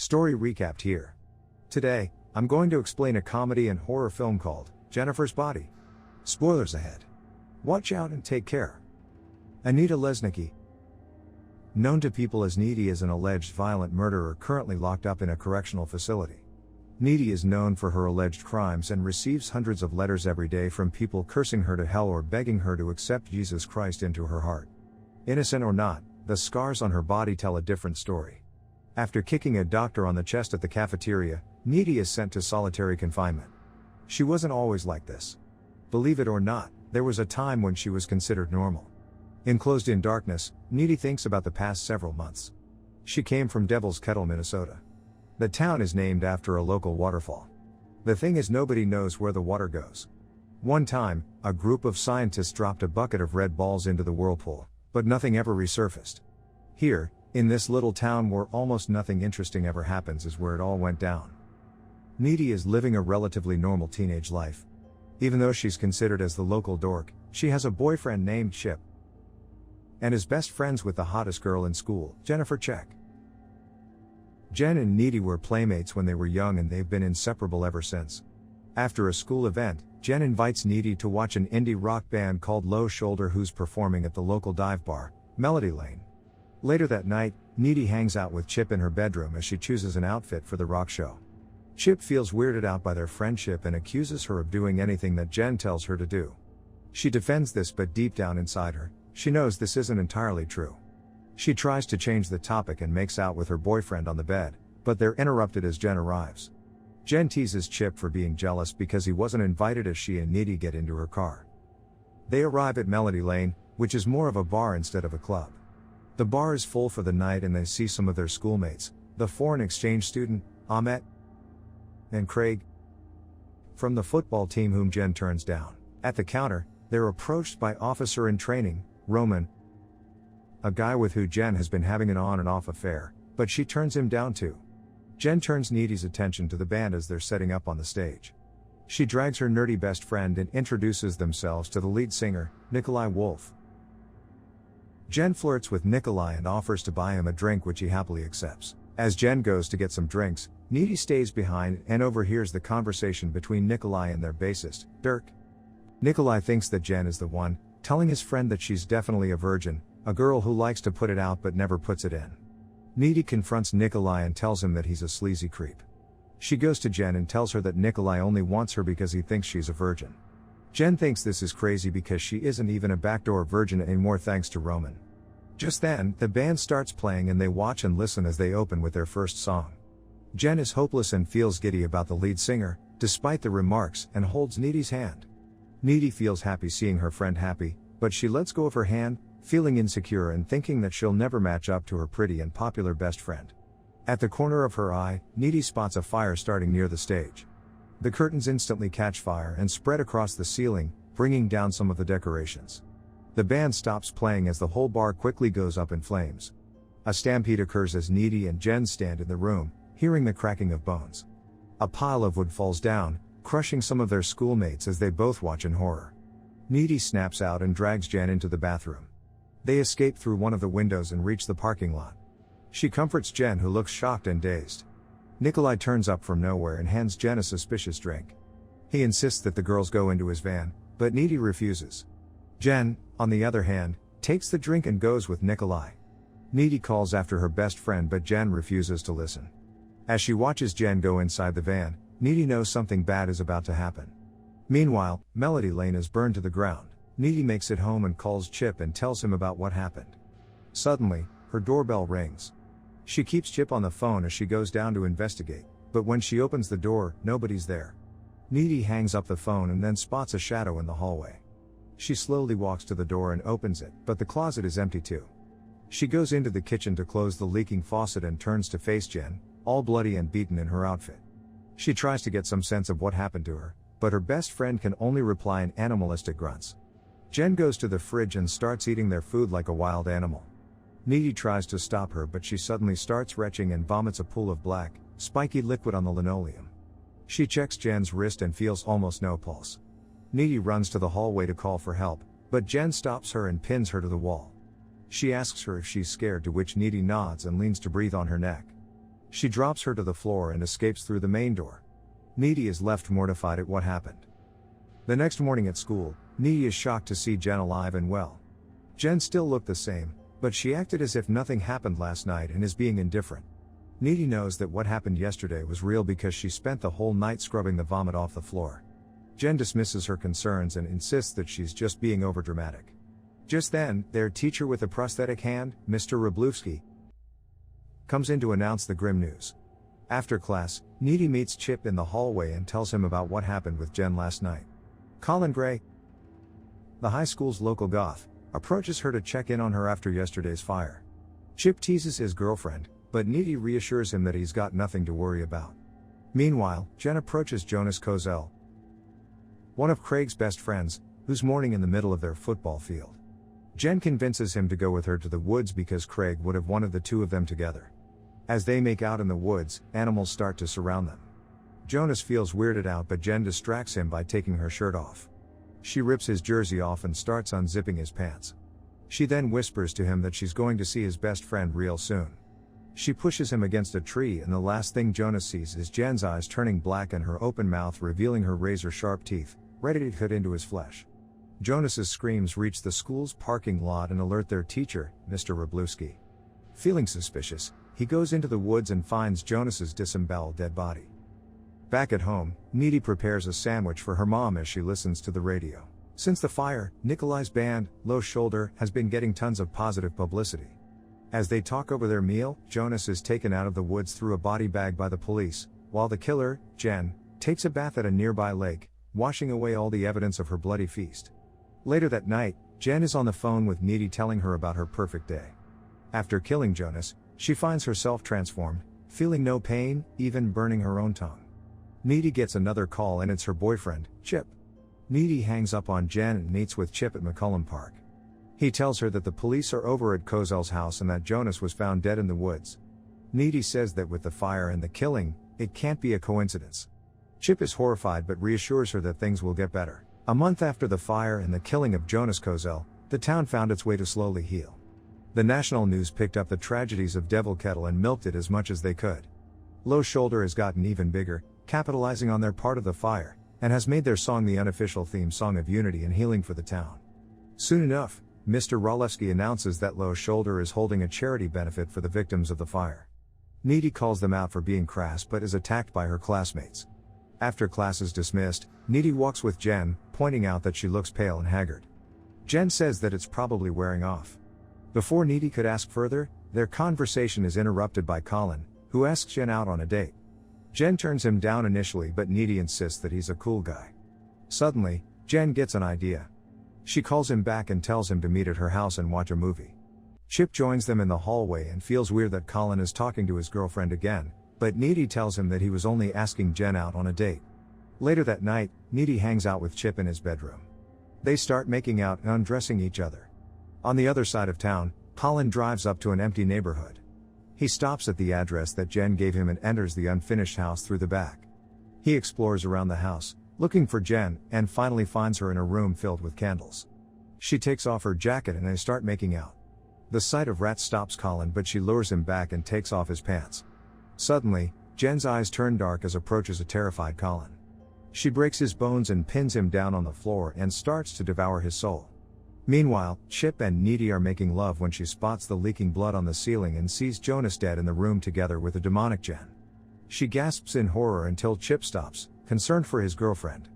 Story recapped here. Today, I'm going to explain a comedy and horror film called Jennifer's Body. Spoilers ahead. Watch out and take care. Anita Lesnicki, known to people as Needy, is an alleged violent murderer currently locked up in a correctional facility. Needy is known for her alleged crimes and receives hundreds of letters every day from people cursing her to hell or begging her to accept Jesus Christ into her heart. Innocent or not, the scars on her body tell a different story. After kicking a doctor on the chest at the cafeteria, Needy is sent to solitary confinement. She wasn't always like this. Believe it or not, there was a time when she was considered normal. Enclosed in darkness, Needy thinks about the past several months. She came from Devil's Kettle, Minnesota. The town is named after a local waterfall. The thing is, nobody knows where the water goes. One time, a group of scientists dropped a bucket of red balls into the whirlpool, but nothing ever resurfaced. Here, in this little town where almost nothing interesting ever happens, is where it all went down. Needy is living a relatively normal teenage life. Even though she's considered as the local dork, she has a boyfriend named Chip and is best friends with the hottest girl in school, Jennifer Check. Jen and Needy were playmates when they were young and they've been inseparable ever since. After a school event, Jen invites Needy to watch an indie rock band called Low Shoulder who's performing at the local dive bar, Melody Lane. Later that night, Needy hangs out with Chip in her bedroom as she chooses an outfit for the rock show. Chip feels weirded out by their friendship and accuses her of doing anything that Jen tells her to do. She defends this, but deep down inside her, she knows this isn't entirely true. She tries to change the topic and makes out with her boyfriend on the bed, but they're interrupted as Jen arrives. Jen teases Chip for being jealous because he wasn't invited as she and Needy get into her car. They arrive at Melody Lane, which is more of a bar instead of a club. The bar is full for the night and they see some of their schoolmates, the foreign exchange student, Ahmet, and Craig, from the football team, whom Jen turns down. At the counter, they're approached by officer in training, Roman, a guy with who Jen has been having an on and off affair, but she turns him down too. Jen turns Needy's attention to the band as they're setting up on the stage. She drags her nerdy best friend and introduces themselves to the lead singer, Nikolai Wolf. Jen flirts with Nikolai and offers to buy him a drink, which he happily accepts. As Jen goes to get some drinks, Needy stays behind and overhears the conversation between Nikolai and their bassist, Dirk. Nikolai thinks that Jen is the one, telling his friend that she's definitely a virgin, a girl who likes to put it out but never puts it in. Needy confronts Nikolai and tells him that he's a sleazy creep. She goes to Jen and tells her that Nikolai only wants her because he thinks she's a virgin. Jen thinks this is crazy because she isn't even a backdoor virgin anymore thanks to Roman. Just then, the band starts playing and they watch and listen as they open with their first song. Jen is hopeless and feels giddy about the lead singer, despite the remarks, and holds Needy's hand. Needy feels happy seeing her friend happy, but she lets go of her hand, feeling insecure and thinking that she'll never match up to her pretty and popular best friend. At the corner of her eye, Needy spots a fire starting near the stage. The curtains instantly catch fire and spread across the ceiling, bringing down some of the decorations. The band stops playing as the whole bar quickly goes up in flames. A stampede occurs as Needy and Jen stand in the room, hearing the cracking of bones. A pile of wood falls down, crushing some of their schoolmates as they both watch in horror. Needy snaps out and drags Jen into the bathroom. They escape through one of the windows and reach the parking lot. She comforts Jen, who looks shocked and dazed. Nikolai turns up from nowhere and hands Jen a suspicious drink. He insists that the girls go into his van, but Needy refuses. Jen, on the other hand, takes the drink and goes with Nikolai. Needy calls after her best friend, but Jen refuses to listen. As she watches Jen go inside the van, Needy knows something bad is about to happen. Meanwhile, Melody Lane is burned to the ground. Needy makes it home and calls Chip and tells him about what happened. Suddenly, her doorbell rings. She keeps Chip on the phone as she goes down to investigate, but when she opens the door, nobody's there. Needy hangs up the phone and then spots a shadow in the hallway. She slowly walks to the door and opens it, but the closet is empty too. She goes into the kitchen to close the leaking faucet and turns to face Jen, all bloody and beaten in her outfit. She tries to get some sense of what happened to her, but her best friend can only reply in animalistic grunts. Jen goes to the fridge and starts eating their food like a wild animal. Needy tries to stop her, but she suddenly starts retching and vomits a pool of black, spiky liquid on the linoleum. She checks Jen's wrist and feels almost no pulse. Needy runs to the hallway to call for help, but Jen stops her and pins her to the wall. She asks her if she's scared, to which Needy nods and leans to breathe on her neck. She drops her to the floor and escapes through the main door. Needy is left mortified at what happened. The next morning at school, Needy is shocked to see Jen alive and well. Jen still looked the same, but she acted as if nothing happened last night and is being indifferent. Needy knows that what happened yesterday was real because she spent the whole night scrubbing the vomit off the floor. Jen dismisses her concerns and insists that she's just being overdramatic. Just then, their teacher with a prosthetic hand, Mr. Wroblewski, comes in to announce the grim news. After class, Needy meets Chip in the hallway and tells him about what happened with Jen last night. Colin Gray, the high school's local goth, approaches her to check in on her after yesterday's fire. Chip teases his girlfriend, but Needy reassures him that he's got nothing to worry about. Meanwhile, Jen approaches Jonas Kozel, one of Craig's best friends, who's mourning in the middle of their football field. Jen convinces him to go with her to the woods because Craig would have wanted the two of them together. As they make out in the woods, animals start to surround them. Jonas feels weirded out, but Jen distracts him by taking her shirt off. She rips his jersey off and starts unzipping his pants. She then whispers to him that she's going to see his best friend real soon. She pushes him against a tree, and the last thing Jonas sees is Jen's eyes turning black and her open mouth revealing her razor-sharp teeth, ready to cut into his flesh. Jonas's screams reach the school's parking lot and alert their teacher, Mr. Wroblewski. Feeling suspicious, he goes into the woods and finds Jonas's disemboweled dead body. Back at home, Needy prepares a sandwich for her mom as she listens to the radio. Since the fire, Nikolai's band, Low Shoulder, has been getting tons of positive publicity. As they talk over their meal, Jonas is taken out of the woods through a body bag by the police, while the killer, Jen, takes a bath at a nearby lake, washing away all the evidence of her bloody feast. Later that night, Jen is on the phone with Needy telling her about her perfect day. After killing Jonas, she finds herself transformed, feeling no pain, even burning her own tongue. Needy gets another call and it's her boyfriend, Chip. Needy hangs up on Jen and meets with Chip at McCullum Park. He tells her that the police are over at Kozel's house and that Jonas was found dead in the woods. Needy says that with the fire and the killing, it can't be a coincidence. Chip is horrified but reassures her that things will get better. A month after the fire and the killing of Jonas Kozel, the town found its way to slowly heal. The national news picked up the tragedies of Devil Kettle and milked it as much as they could. Low Shoulder has gotten even bigger, capitalizing on their part of the fire, and has made their song the unofficial theme song of unity and healing for the town. Soon enough, Mr. Wroblewski announces that Low Shoulder is holding a charity benefit for the victims of the fire. Needy calls them out for being crass but is attacked by her classmates. After class is dismissed, Needy walks with Jen, pointing out that she looks pale and haggard. Jen says that it's probably wearing off. Before Needy could ask further, their conversation is interrupted by Colin, who asks Jen out on a date. Jen turns him down initially, but Needy insists that he's a cool guy. Suddenly, Jen gets an idea. She calls him back and tells him to meet at her house and watch a movie. Chip joins them in the hallway and feels weird that Colin is talking to his girlfriend again, but Needy tells him that he was only asking Jen out on a date. Later that night, Needy hangs out with Chip in his bedroom. They start making out and undressing each other. On the other side of town, Colin drives up to an empty neighborhood. He stops at the address that Jen gave him and enters the unfinished house through the back. He explores around the house, looking for Jen, and finally finds her in a room filled with candles. She takes off her jacket and they start making out. The sight of rats stops Colin, but she lures him back and takes off his pants. Suddenly, Jen's eyes turn dark as approaches a terrified Colin. She breaks his bones and pins him down on the floor and starts to devour his soul. Meanwhile, Chip and Needy are making love when she spots the leaking blood on the ceiling and sees Jonas dead in the room together with a demonic Jen. She gasps in horror until Chip stops, concerned for his girlfriend.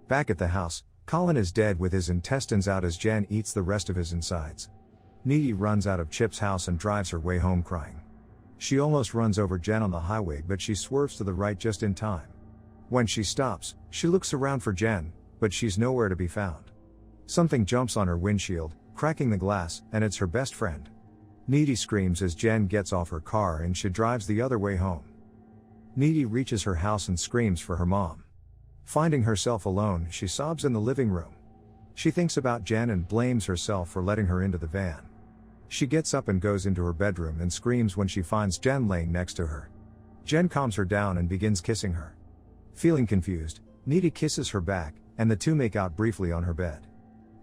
Back at the house, Colin is dead with his intestines out as Jen eats the rest of his insides. Needy runs out of Chip's house and drives her way home crying. She almost runs over Jen on the highway, but she swerves to the right just in time. When she stops, she looks around for Jen, but she's nowhere to be found. Something jumps on her windshield, cracking the glass, and it's her best friend. Needy screams as Jen gets off her car and she drives the other way home. Needy reaches her house and screams for her mom. Finding herself alone, she sobs in the living room. She thinks about Jen and blames herself for letting her into the van. She gets up and goes into her bedroom and screams when she finds Jen laying next to her. Jen calms her down and begins kissing her. Feeling confused, Needy kisses her back, and the two make out briefly on her bed.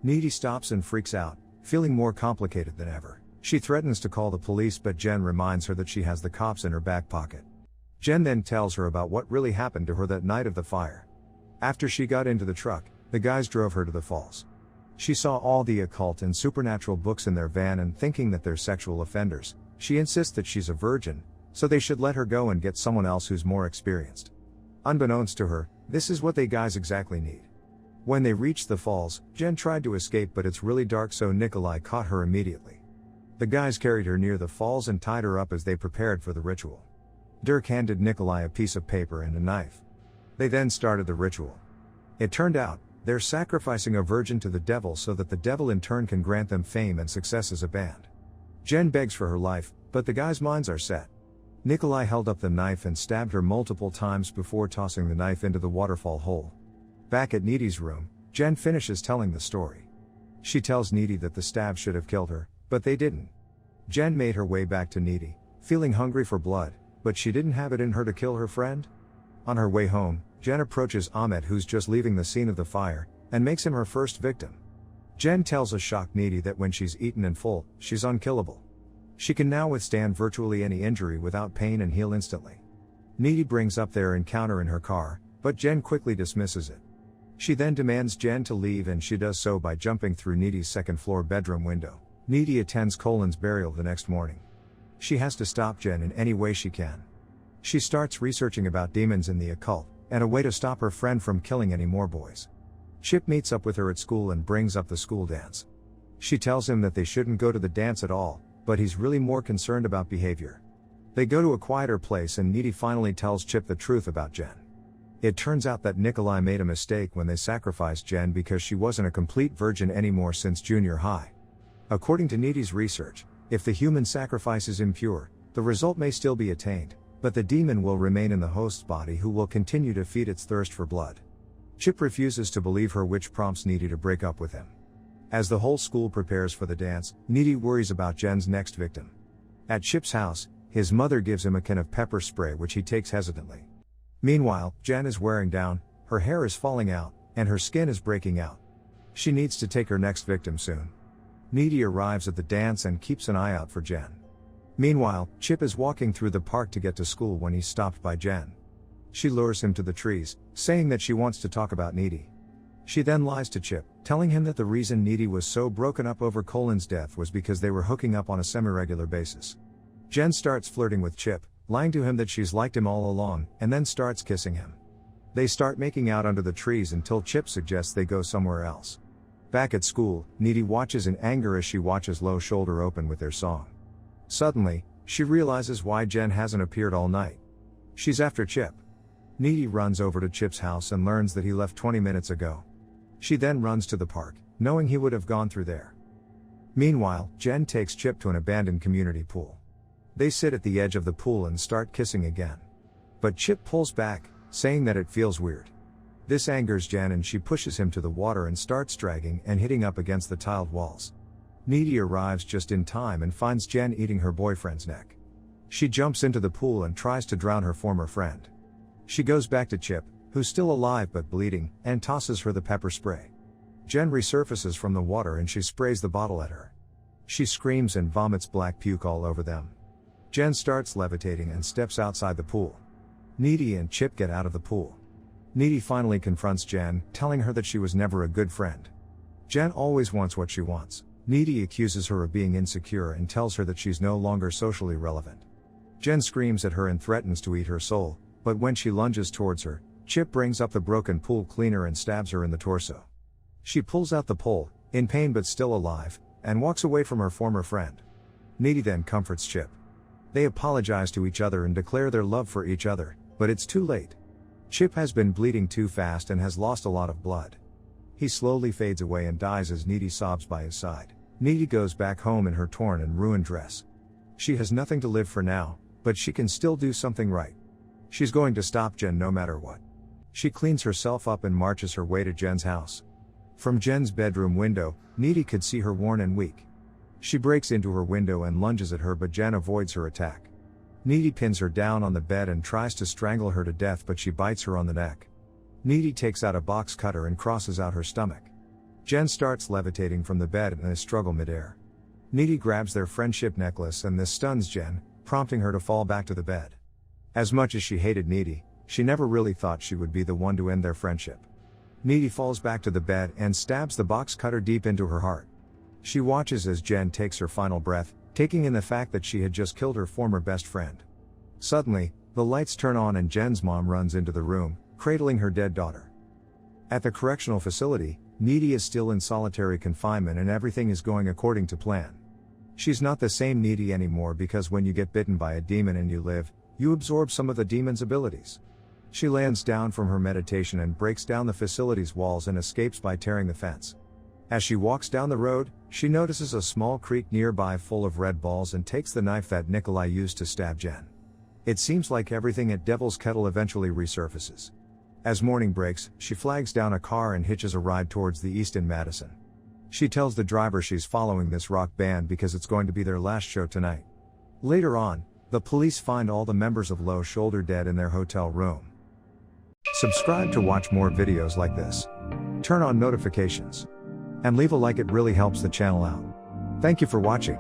Needy stops and freaks out, feeling more complicated than ever. She threatens to call the police, but Jen reminds her that she has the cops in her back pocket. Jen then tells her about what really happened to her that night of the fire. After she got into the truck, the guys drove her to the falls. She saw all the occult and supernatural books in their van, and thinking that they're sexual offenders, she insists that she's a virgin, so they should let her go and get someone else who's more experienced. Unbeknownst to her, this is what they guys exactly need. When they reached the falls, Jen tried to escape, but it's really dark, so Nikolai caught her immediately. The guys carried her near the falls and tied her up as they prepared for the ritual. Dirk handed Nikolai a piece of paper and a knife. They then started the ritual. It turned out, they're sacrificing a virgin to the devil so that the devil in turn can grant them fame and success as a band. Jen begs for her life, but the guys' minds are set. Nikolai held up the knife and stabbed her multiple times before tossing the knife into the waterfall hole. Back at Needy's room, Jen finishes telling the story. She tells Needy that the stab should have killed her, but they didn't. Jen made her way back to Needy, feeling hungry for blood, but she didn't have it in her to kill her friend. On her way home, Jen approaches Ahmet, who's just leaving the scene of the fire, and makes him her first victim. Jen tells a shocked Needy that when she's eaten and full, she's unkillable. She can now withstand virtually any injury without pain and heal instantly. Needy brings up their encounter in her car, but Jen quickly dismisses it. She then demands Jen to leave, and she does so by jumping through Needy's second-floor bedroom window. Needy attends Colin's burial the next morning. She has to stop Jen in any way she can. She starts researching about demons in the occult, and a way to stop her friend from killing any more boys. Chip meets up with her at school and brings up the school dance. She tells him that they shouldn't go to the dance at all, but he's really more concerned about behavior. They go to a quieter place, and Needy finally tells Chip the truth about Jen. It turns out that Nikolai made a mistake when they sacrificed Jen because she wasn't a complete virgin anymore since junior high. According to Needy's research, if the human sacrifice is impure, the result may still be attained, but the demon will remain in the host's body, who will continue to feed its thirst for blood. Chip refuses to believe her, which prompts Needy to break up with him. As the whole school prepares for the dance, Needy worries about Jen's next victim. At Chip's house, his mother gives him a can of pepper spray, which he takes hesitantly. Meanwhile, Jen is wearing down, her hair is falling out, and her skin is breaking out. She needs to take her next victim soon. Needy arrives at the dance and keeps an eye out for Jen. Meanwhile, Chip is walking through the park to get to school when he's stopped by Jen. She lures him to the trees, saying that she wants to talk about Needy. She then lies to Chip, telling him that the reason Needy was so broken up over Colin's death was because they were hooking up on a semi-regular basis. Jen starts flirting with Chip, lying to him that she's liked him all along, and then starts kissing him. They start making out under the trees until Chip suggests they go somewhere else. Back at school, Needy watches in anger as she watches Low Shoulder open with their song. Suddenly, she realizes why Jen hasn't appeared all night. She's after Chip. Needy runs over to Chip's house and learns that he left 20 minutes ago. She then runs to the park, knowing he would have gone through there. Meanwhile, Jen takes Chip to an abandoned community pool. They sit at the edge of the pool and start kissing again. But Chip pulls back, saying that it feels weird. This angers Jen, and she pushes him to the water and starts dragging and hitting up against the tiled walls. Needy arrives just in time and finds Jen eating her boyfriend's neck. She jumps into the pool and tries to drown her former friend. She goes back to Chip, who's still alive but bleeding, and tosses her the pepper spray. Jen resurfaces from the water and she sprays the bottle at her. She screams and vomits black puke all over them. Jen starts levitating and steps outside the pool. Needy and Chip get out of the pool. Needy finally confronts Jen, telling her that she was never a good friend. Jen always wants what she wants. Needy accuses her of being insecure and tells her that she's no longer socially relevant. Jen screams at her and threatens to eat her soul, but when she lunges towards her, Chip brings up the broken pool cleaner and stabs her in the torso. She pulls out the pole, in pain but still alive, and walks away from her former friend. Needy then comforts Chip. They apologize to each other and declare their love for each other, but it's too late. Chip has been bleeding too fast and has lost a lot of blood. He slowly fades away and dies as Needy sobs by his side. Needy goes back home in her torn and ruined dress. She has nothing to live for now, but she can still do something right. She's going to stop Jen no matter what. She cleans herself up and marches her way to Jen's house. From Jen's bedroom window, Needy could see her worn and weak. She breaks into her window and lunges at her, but Jen avoids her attack. Needy pins her down on the bed and tries to strangle her to death, but she bites her on the neck. Needy takes out a box cutter and crosses out her stomach. Jen starts levitating from the bed and they struggle midair. Needy grabs their friendship necklace and this stuns Jen, prompting her to fall back to the bed. As much as she hated Needy, she never really thought she would be the one to end their friendship. Needy falls back to the bed and stabs the box cutter deep into her heart. She watches as Jen takes her final breath, taking in the fact that she had just killed her former best friend. Suddenly, the lights turn on and Jen's mom runs into the room, cradling her dead daughter. At the correctional facility, Needy is still in solitary confinement and everything is going according to plan. She's not the same Needy anymore because when you get bitten by a demon and you live, you absorb some of the demon's abilities. She lands down from her meditation and breaks down the facility's walls and escapes by tearing the fence. As she walks down the road, she notices a small creek nearby full of red balls and takes the knife that Nikolai used to stab Jen. It seems like everything at Devil's Kettle eventually resurfaces. As morning breaks, she flags down a car and hitches a ride towards the east in Madison. She tells the driver she's following this rock band because it's going to be their last show tonight. Later on, the police find all the members of Low Shoulder dead in their hotel room. Subscribe to watch more videos like this. Turn on notifications. And leave a like, it really helps the channel out. Thank you for watching.